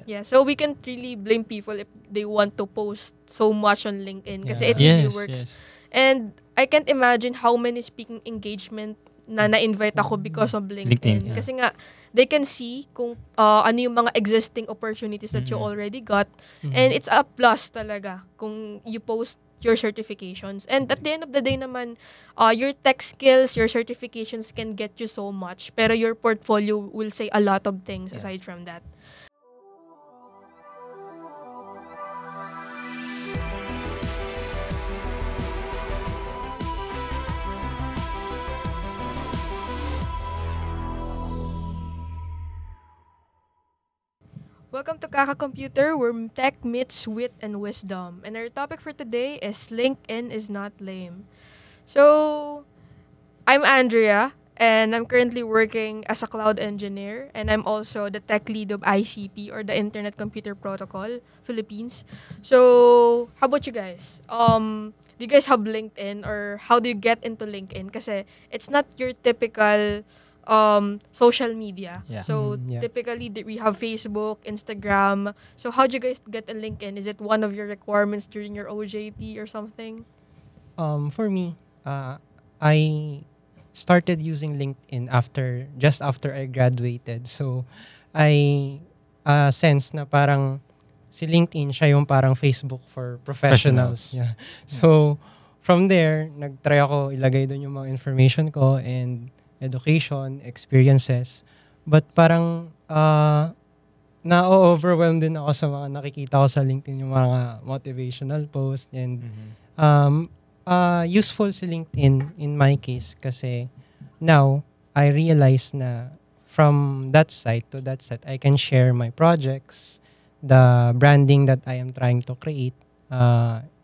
Yeah, so we can't really blame people if they want to post so much on LinkedIn kasi it Yeah. really Yes, works. yes. And I can't imagine how many speaking engagement na na-invite ako because of LinkedIn. LinkedIn, yeah. Kasi nga, they can see kung ano yung mga existing opportunities that you already got. And it's a plus talaga kung you post your certifications. And at the end of the day naman, your tech skills, your certifications can get you so much. Pero your portfolio will say a lot of things aside from that. Welcome to Kaka Computer, where tech meets wit and wisdom. And our topic for today is LinkedIn is not lame. So, I'm Andrea, and I'm currently working as a cloud engineer, and I'm also the tech lead of ICP, or the Internet Computer Protocol, Philippines. So, how about you guys? Do you guys have LinkedIn, or how do you get into LinkedIn? Kasi it's not your typical social media. Yeah. So Yeah. typically we have Facebook, Instagram. So how do you guys get a LinkedIn? Is it one of your requirements during your OJT or something? For me, I started using LinkedIn just after I graduated. So, I sense na parang si LinkedIn siya yung parang Facebook for professionals. Yeah. So, from there, nagtry ako ilagay doon yung mga information ko and education, experiences. But parang na-overwhelmed din ako sa mga nakikita ko sa LinkedIn, yung mga motivational posts and useful si LinkedIn in my case kasi now I realize na from that site to that site I can share my projects, the branding that I am trying to create,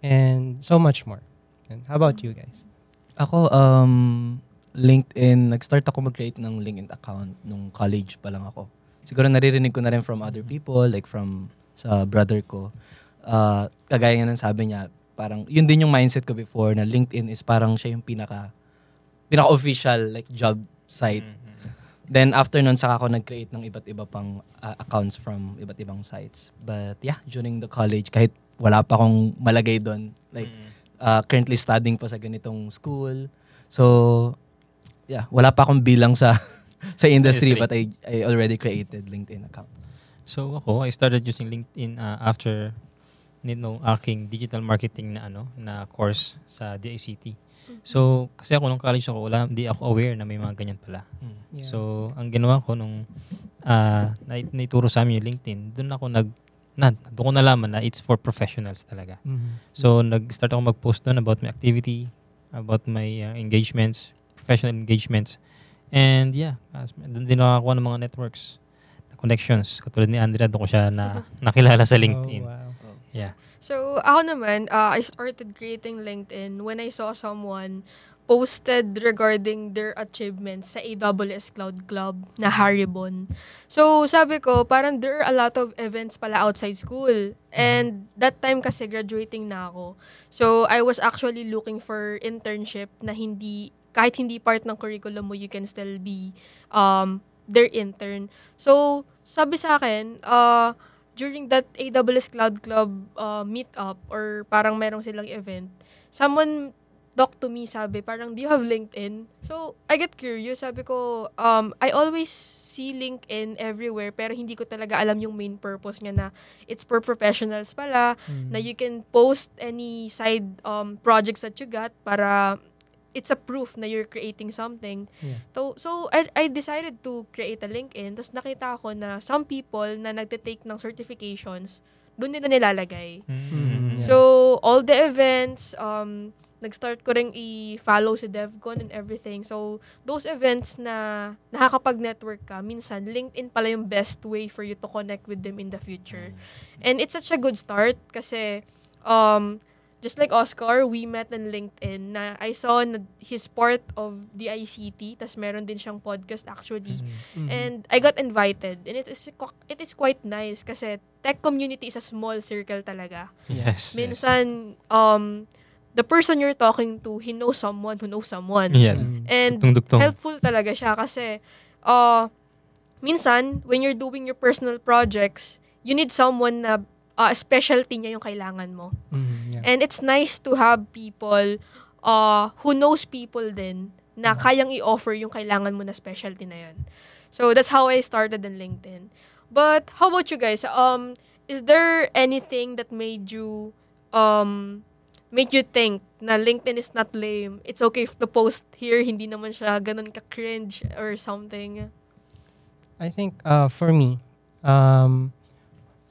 and so much more. And how about you guys? Ako, LinkedIn, nag-start ako mag-create ng LinkedIn account nung college pa lang ako. Siguro naririnig ko na rin from other people, like from sa brother ko. Kagaya nga ng sabi niya, parang yun din yung mindset ko before na LinkedIn is parang siya yung pinaka-official like job site. Then after nun, saka ako nag-create ng iba't iba pang accounts from iba't ibang sites. But yeah, during the college, kahit wala pa akong malagay doon, like currently studying pa sa ganitong school. So, yeah, wala pa akong bilang sa industry, but I already created LinkedIn account. So ako, I started using LinkedIn after aking digital marketing na course sa DICT. So, kasi ako nung college ako, hindi ako aware na may mga ganyan pala. Yeah. So, ang ginawa ko nung naituro sa amin yung LinkedIn, doon ko nalaman na it's for professionals talaga. So, nag-start ako mag-post doon about my activity, about my engagements, professional engagements. And yeah, doon din nakakuha ng mga networks, connections. Katulad ni Andrea, doon ko siya nakilala sa LinkedIn. Oh, wow. Yeah. So ako naman, I started creating LinkedIn when I saw someone posted regarding their achievements sa AWS Cloud Club na Haribon. So sabi ko, parang there are a lot of events pala outside school. And that time kasi graduating na ako. So I was actually looking for internship na kahit hindi part ng curriculum mo, you can still be their intern. So sabi sa akin, during that AWS Cloud Club meetup or parang merong silang event, someone talked to me, sabi, parang, do you have LinkedIn? So, I get curious. Sabi ko, I always see LinkedIn everywhere, pero hindi ko talaga alam yung main purpose niya na it's for professionals pala, na you can post any side projects that you got para it's a proof na you're creating something. Yeah. So I decided to create a LinkedIn. Tapos nakita ko na some people na nagte-take ng certifications, doon nila nilalagay. Yeah. So, all the events, nag-start ko rin i-follow si DevCon and everything. So, those events na nakakapag-network ka, minsan, LinkedIn pala yung best way for you to connect with them in the future. And it's such a good start kasi, just like Oscar, we met on LinkedIn na I saw na he's part of the ICT, tas meron din siyang podcast actually. And I got invited. And it is quite nice kasi tech community is a small circle talaga. Yes. Minsan, the person you're talking to, he knows someone who knows someone. Yeah. And Dugtong-dugtong. helpful talaga siya kasi minsan, when you're doing your personal projects, you need someone na specialty niya yung kailangan mo. Yeah. And it's nice to have people who knows people din na kayang i-offer yung kailangan mo na specialty na yan. So that's how I started in LinkedIn. But how about you guys? Is there anything that made you think na LinkedIn is not lame? It's okay to post here, hindi naman siya ganun ka-cringe or something. I think for me,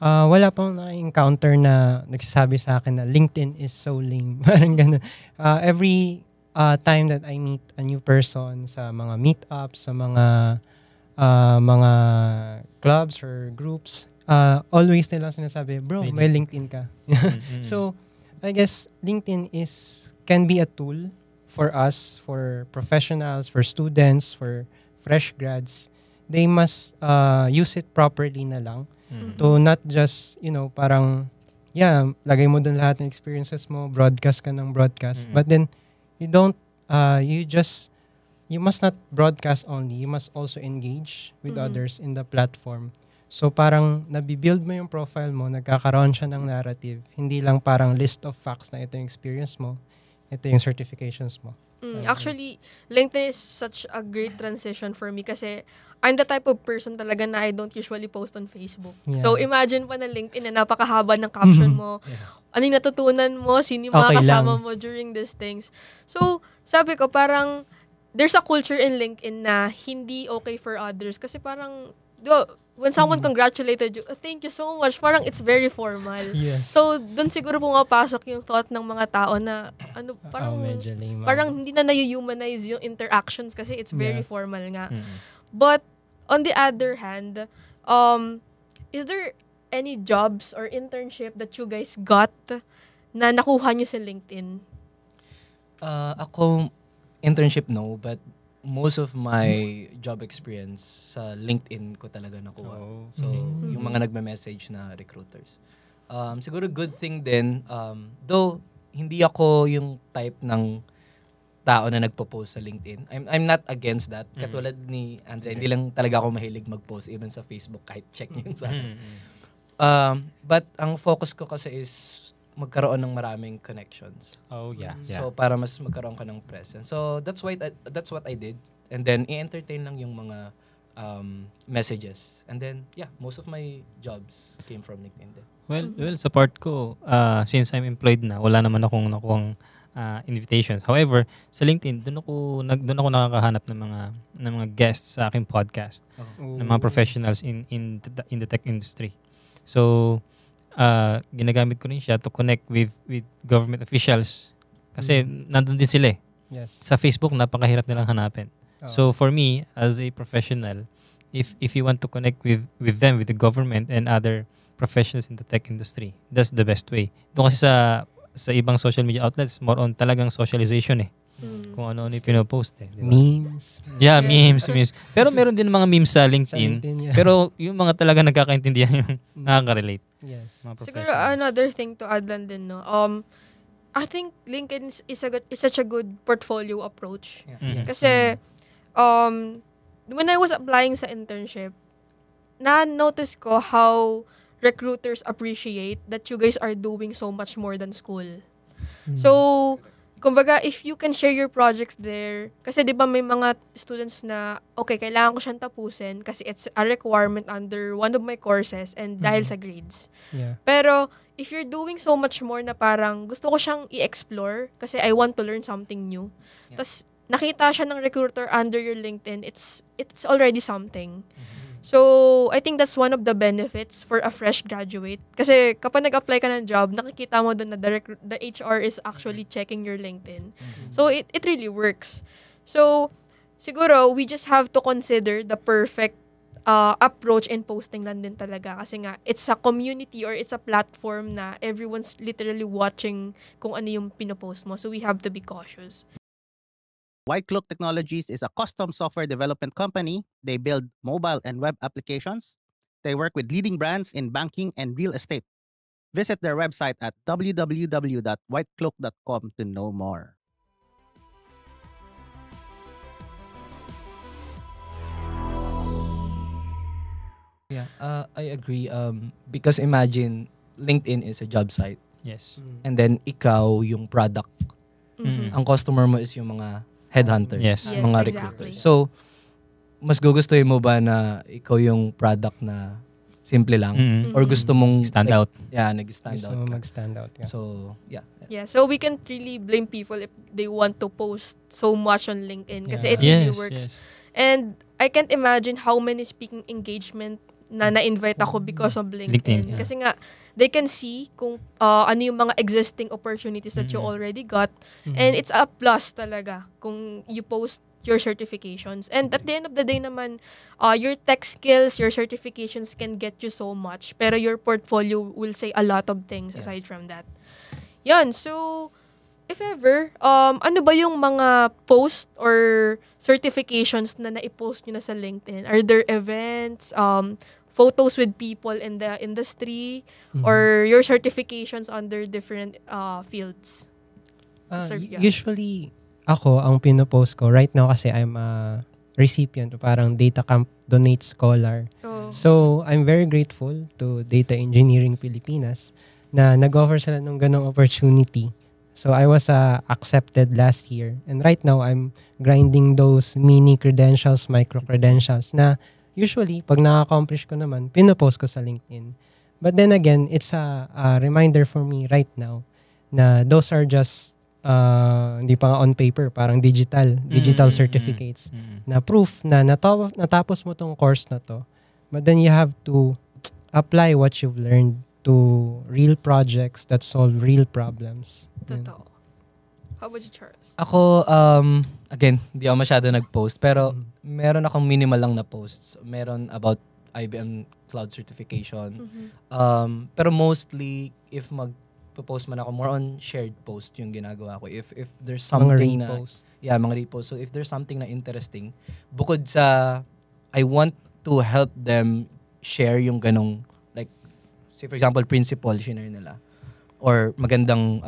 wala pong na-encounter na nagsasabi sa akin na LinkedIn is so lame. Parang ganun. Every time that I meet a new person sa mga meetups, sa mga clubs or groups, always nila sinasabi, bro, may LinkedIn ka. So, I guess LinkedIn can be a tool for us, for professionals, for students, for fresh grads. They must use it properly na lang. To not just, parang, lagay mo dun lahat ng experiences mo, broadcast ka ng broadcast. But then, you must not broadcast only. You must also engage with others in the platform. So, parang nabibuild mo yung profile mo, nagkakaroon siya ng narrative. Hindi lang parang list of facts na ito yung experience mo, ito yung certifications mo. Actually, LinkedIn is such a great transition for me kasi I'm the type of person talaga na I don't usually post on Facebook. Yeah. So, imagine pa na LinkedIn na napakahaba ng caption mo. Ano yung natutunan mo? Sino yung mga kasama mo during these things? So, sabi ko, parang there's a culture in LinkedIn na hindi okay for others kasi parang, when someone congratulated you, thank you so much, parang it's very formal. Yes. So, doon siguro pumapasok yung thought ng mga tao na, medyo lame. parang hindi na na-humanize yung interactions kasi it's very formal nga. But, on the other hand, is there any jobs or internship that you guys got na nakuha nyo sa LinkedIn? Ako, internship no, but most of my job experience sa LinkedIn ko talaga nakuha. So, yung mga nagme-message na recruiters. Siguro good thing din, though hindi ako yung type ng tao na nagpo-post sa LinkedIn. I'm not against that. Katulad ni Andre, hindi lang talaga ako mahilig mag-post even sa Facebook kahit check yun sa akin. But ang focus ko kasi is magkaroon ng maraming connections. Oh, yeah. So para mas magkaroon ka ng presence. So that's what I did. And then i-entertain lang yung mga messages. And then most of my jobs came from LinkedIn din. Well, sa part ko, since I'm employed na, wala naman akong nakuhang invitations. However, sa LinkedIn, doon ako nakakahanap ng mga guests sa aking podcast, ng mga professionals in the tech industry. So, ginagamit ko rin siya to connect with government officials kasi nandun din sila eh. Yes. Sa Facebook, napakahirap nilang hanapin. So, for me, as a professional, if you want to connect with them, with the government and other professionals in the tech industry, that's the best way. Doon kasi sa ibang social media outlets, more on talagang socialization eh. Kung ano-ano yung pinopost eh. Diba? Memes. Yeah, memes. Pero meron din mga memes sa LinkedIn. Pero yung mga talaga nagkakaintindihan yung nakaka-relate. Yes. Siguro another thing to add lang din, no? I think LinkedIn is such a good portfolio approach. Kasi when I was applying sa internship, na-notice ko how recruiters appreciate that you guys are doing so much more than school. So, kumbaga, if you can share your projects there, kasi di ba may mga students na, okay, kailangan ko siyang tapusin kasi it's a requirement under one of my courses and dahil sa grades. Yeah. Pero, if you're doing so much more na parang gusto ko siyang i-explore kasi I want to learn something new. Tas nakita siya ng recruiter under your LinkedIn, it's already something. So, I think that's one of the benefits for a fresh graduate. Kasi kapag nag-apply ka ng job, nakikita mo doon na the HR is actually checking your LinkedIn. So, it really works. So, siguro, we just have to consider the perfect approach in posting lang din talaga. Kasi nga, it's a community or it's a platform na everyone's literally watching kung ano yung pinopost mo. So, we have to be cautious. White Cloak Technologies is a custom software development company. They build mobile and web applications. They work with leading brands in banking and real estate. Visit their website at www.whitecloak.com to know more. Yeah, I agree. Because imagine, LinkedIn is a job site. Yes. And then, ikaw yung product. Mhm. Ang customer mo is yung mga headhunters. Yes. Yes, Mga exactly. recruiters. So, mas gugustuhin mo ba na ikaw yung product na simple lang? Mm. Or gusto mong Stand like, out. Yeah, nag-stand Gusto out mo ka. mag-stand out. Yeah. So, yeah. Yeah, so we can't really blame people if they want to post so much on LinkedIn kasi it Yeah. really Yes, works. yes. And I can't imagine how many speaking engagement na na-invite ako because of LinkedIn. LinkedIn, yeah. Kasi nga, they can see kung ano yung mga existing opportunities that you Mhm. already got. And it's a plus talaga kung you post your certifications. And at the end of the day naman, your tech skills, your certifications can get you so much. Pero your portfolio will say a lot of things Yeah. aside from that. Yan, so if ever, ano ba yung mga post or certifications na naipost nyo na sa LinkedIn? Are there events, photos with people in the industry, or your certifications under different fields? Sir, yes. Usually, ako, ang pinopost ko, right now kasi I'm a recipient, parang Data Camp Donate Scholar. Oh. So, I'm very grateful to Data Engineering Pilipinas na nag-offer sila ng ganong opportunity. So, I was accepted last year. And right now, I'm grinding those mini credentials, micro credentials na usually, pag na-accomplish ko naman, pinopost ko sa LinkedIn. But then again, it's a reminder for me right now na those are just hindi pa nga on paper, parang digital certificates na proof na natapos mo tong course na to. But then you have to apply what you've learned to real projects that solve real problems. Yun. Totoo. How about you, Charles? Ako, again, di ako masyado nag-post. Pero, meron akong minimal lang na posts. Meron about IBM Cloud Certification. Pero mostly, if mag-post man ako, more on shared post yung ginagawa ko. If there's something Mga repost. mga repost. So, if there's something na interesting, bukod sa, I want to help them share yung ganong, like, say for example, principle, shinare nila. Or magandang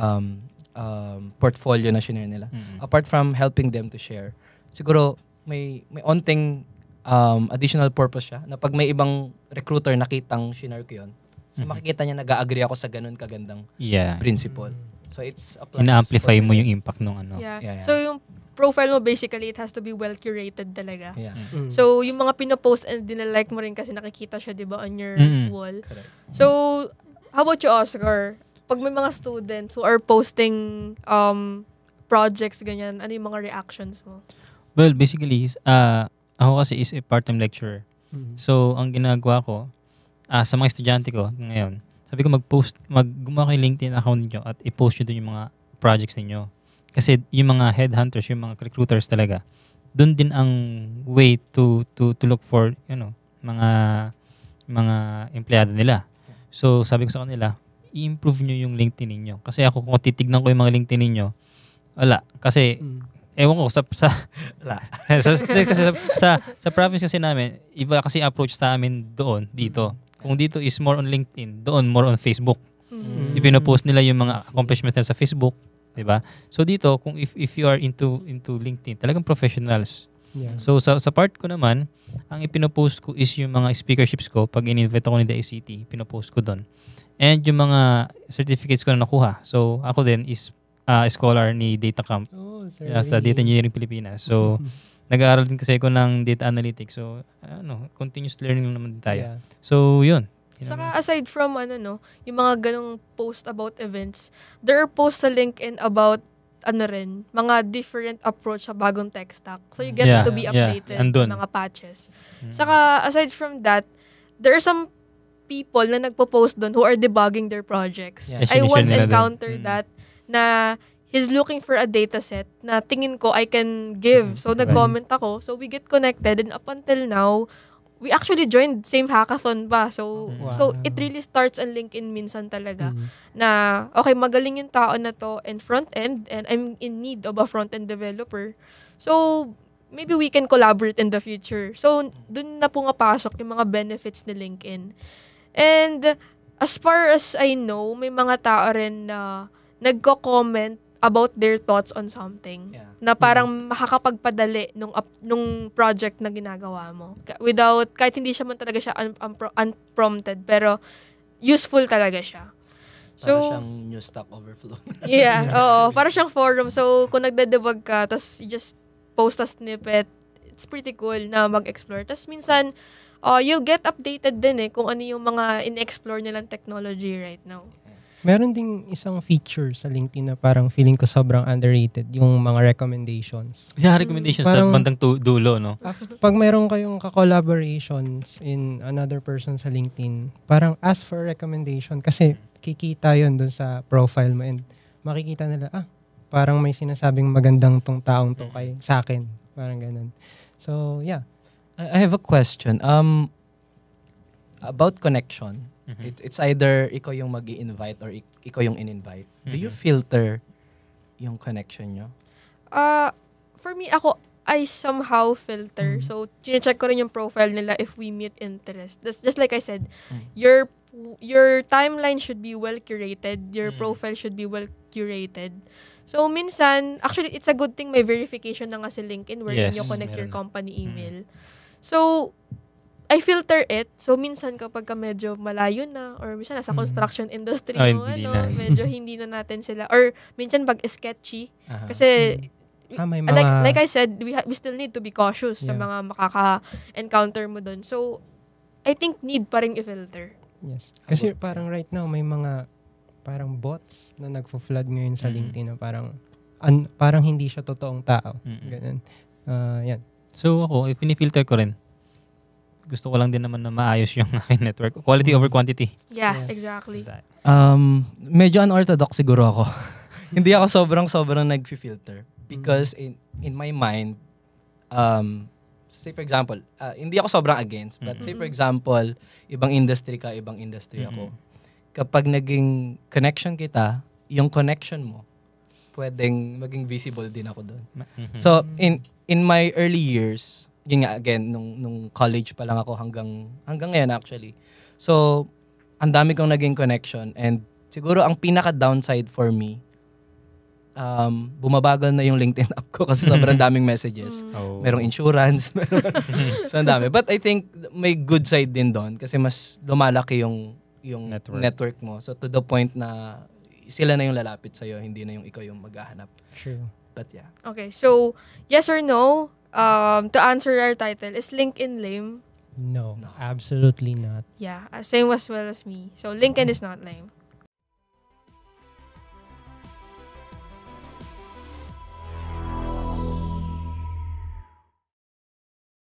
portfolio na shinare nila. Apart from helping them to share, siguro may onting additional purpose siya na pag may ibang recruiter nakitang shinare ko yun, so makikita niya nag-agree ako sa ganun kagandang principle. So it's a plus. Ina-amplify for mo me. yung impact nung ano. Yeah. Yeah. So yung profile mo basically, it has to be well curated talaga. Yeah. So yung mga pinopost and dinalike mo rin kasi nakikita siya, di ba, on your wall. Correct. So, how about you, Oscar? Pag may mga students who are posting projects, ganyan, ano yung mga reactions mo? Well, basically, ako kasi is a part-time lecturer. So, ang ginagawa ko, sa mga estudyante ko ngayon, sabi ko gumawa kayo LinkedIn account niyo at i-post nyo dun yung mga projects niyo. Kasi yung mga headhunters, yung mga recruiters talaga, dun din ang way to look for, mga empleyado nila. So, sabi ko sa kanila, i-improve nyo yung LinkedIn ninyo. Kasi ako, kung titignan ko yung mga LinkedIn ninyo, wala. Kasi, ewan ko, kasi sa province kasi namin, iba kasi approach sa amin dito. Kung dito is more on LinkedIn, doon more on Facebook. Ipinopost nila yung mga accomplishments nila sa Facebook, 'di ba? So dito, kung if you are into LinkedIn, talagang professionals. Yeah. So sa part ko naman, ang ipinopost ko is yung mga speakerships ko. Pag in-invite ako ni DICT, pinopost ko doon. And yung mga certificates ko na nakuha. So ako din is scholar ni Data Camp sa Data Engineering Pilipinas. So nag-aaral din kasi ako ng data analytics. So continuous learning lang naman din tayo. Yeah. So yun. Saka aside from yung mga ganong post about events, there are posts sa LinkedIn about mga different approach sa bagong tech stack. So you get Yeah, to be yeah. updated sa Andun. mga patches. Saka aside from that, there are some people na nagpo-post doon who are debugging their projects. Yeah. I Sinishare once nila dun. encountered that na he's looking for a data set na tingin ko I can give. So nag-comment ako. So we get connected and up until now, we actually joined same hackathon ba. So so it really starts on LinkedIn minsan talaga na okay, magaling yung tao na to and front end and I'm in need of a front end developer. So maybe we can collaborate in the future. So dun na pumapasok yung mga benefits ni LinkedIn. And as far as I know, may mga tao rin na nagko-comment about their thoughts on something. Yeah. Na parang makakapagpadali nung project na ginagawa mo. Without, kahit hindi siya man talaga siya unprompted, pero useful talaga siya. Para siyang new Stack Overflow. Yeah, oo. Para siyang forum. So, kung nagde-debug ka, tas you just post a snippet, it's pretty cool na mag-explore. Tas minsan, you'll get updated din kung ano yung mga in-explore nilang technology right now. Meron ding isang feature sa LinkedIn na parang feeling ko sobrang underrated, yung mga recommendations. Yeah, recommendations sa Parang- bandang dulo, no? Pag meron kayong ka-collaborations in another person sa LinkedIn, parang ask for recommendation kasi kikita yon dun sa profile mo and makikita nila, parang may sinasabing magandang tong taong to kay sa akin. Parang ganun. So, yeah. I have a question. About connection. It's either ikaw yung mag-i-invite or ikaw yung in-invite. Do you filter yung connection nyo? For me, I somehow filter. So, chine-check ko rin yung profile nila if we meet interest. That's just like I said, your timeline should be well curated. Your profile should be well curated. So, minsan, actually, it's a good thing may verification na nga si LinkedIn wherein Yes, you connect your meron. company email. So, I filter it. So, minsan kapag ka medyo malayo na or minsan nasa construction industry mo, hindi na. medyo hindi na natin sila. Or minsan sketchy. Aha. Kasi, May mga... like I said, we still need to be cautious sa Yeah. mga makaka-encounter mo dun. So, I think need pa rin i-filter. Yes. Kasi parang right now, may mga parang bots na nagfo-flood ngayon sa LinkedIn na parang hindi siya totoong tao. Ganun. Yan. So ako, if ini-filter ko rin, gusto ko lang din naman na maayos yung aking network. Quality over quantity. Yeah, Yes. exactly. Medyo unorthodox siguro ako. Hindi ako sobrang nag-filter. Because in my mind, say for example, hindi ako sobrang against, but say for example, ibang industry ka, ibang industry ako. Kapag naging connection kita, yung connection mo, pwedeng maging visible din ako doon. So, in my early years, yun nga, again, nung college pa lang ako hanggang ngayon actually. So, ang dami kong naging connection and siguro ang pinaka-downside for me, bumabagal na yung LinkedIn app ko kasi sobrang daming messages. Oh. Merong insurance, so ang dami. But I think may good side din doon kasi mas lumalaki yung network mo. So to the point na sila na yung lalapit sa'yo, hindi na yung ikaw yung maghahanap. True. But yeah. Okay, so, yes or no, to answer our title, is LinkedIn lame? No, absolutely not. Yeah, same as well as me. So, LinkedIn is not lame.